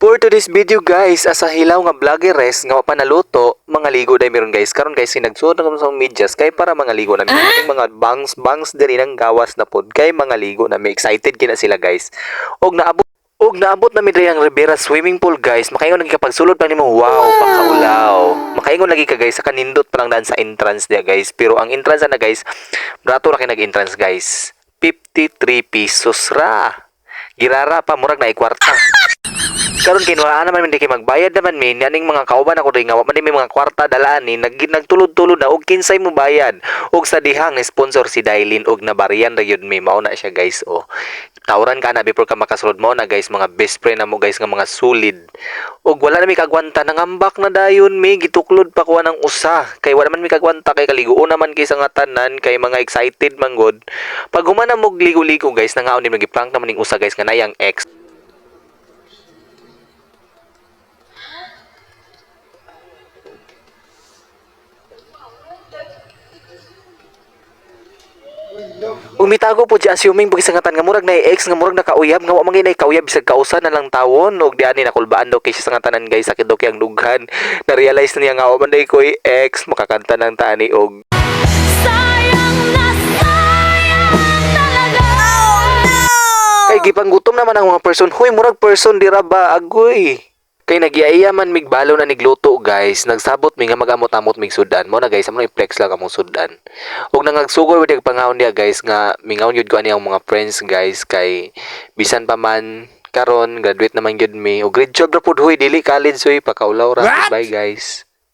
For today's video guys, asa hilaw nga vloggeres nga panaluto, mga ligo dai meron guys. Karon guys sinagsuot na kami sa medyas kay para mga ligo na mga bangs diri nang gawas na pod kay mga ligo na may excited kina sila guys. Og naabot na mi diri ang Rivera swimming pool guys. Makaingon lagi kapag sulod pa nimo, wow, pakaulaw. Makaingon lagi ka guys sa kanindot pa lang daan sa entrance dia guys. Pero ang entrance na guys, brato ra kay nag-entrance guys. 53 pesos ra. Girara pa murag na ikwarta. Karon kinuhaan naman hindi kay magbayad naman min aning mga kauban ako ring nga man may mga kwarta dalaan ni nagtulod-tulod na og kinsay mo bayad og sa dihang sponsor si Dailin og nabarian ra yun may mao na siya guys o tawran ka na before ka makasulod mo na guys mga best friend na mo guys nga mga solid og wala na mi kagwanta nangambak na dayon mi gituklod pa kuha ng usa kay wala man mi kagwanta kay kaliguo naman kay sa nga tanan kay mga excited man god pag humana mo ligo-ligo guys nangaon ni magiprank naman ning usa guys nga nayang ex. Umitago po dyan assuming pag isangatan nga murag na ex nga murag nakauyab nga wa man gyud kauyab bisag kausa na lang tawon og di ani nakulbaan daw kay sa ngatanan guys sakit daw kay ang dughan na realize na niya nga wa man day koy ex makakanta ng tani og sayang talaga. Kay gipanggutom naman ang mga person huy murag person dira ba agoy. Kay nagiaya man migbalo na nigluto guys, nagsabot mi nga magamot-amot mig sudan. Mo na guys, amo i-flex lang among sudan. Ug nangagsugol wid pangawon dia guys nga mingawon yun ko ani ang mga friends guys kay bisan pa man karon graduate naman gyud mi. Og grade 12 ra pud huy dili college huy pakaulaw ra. Bye guys.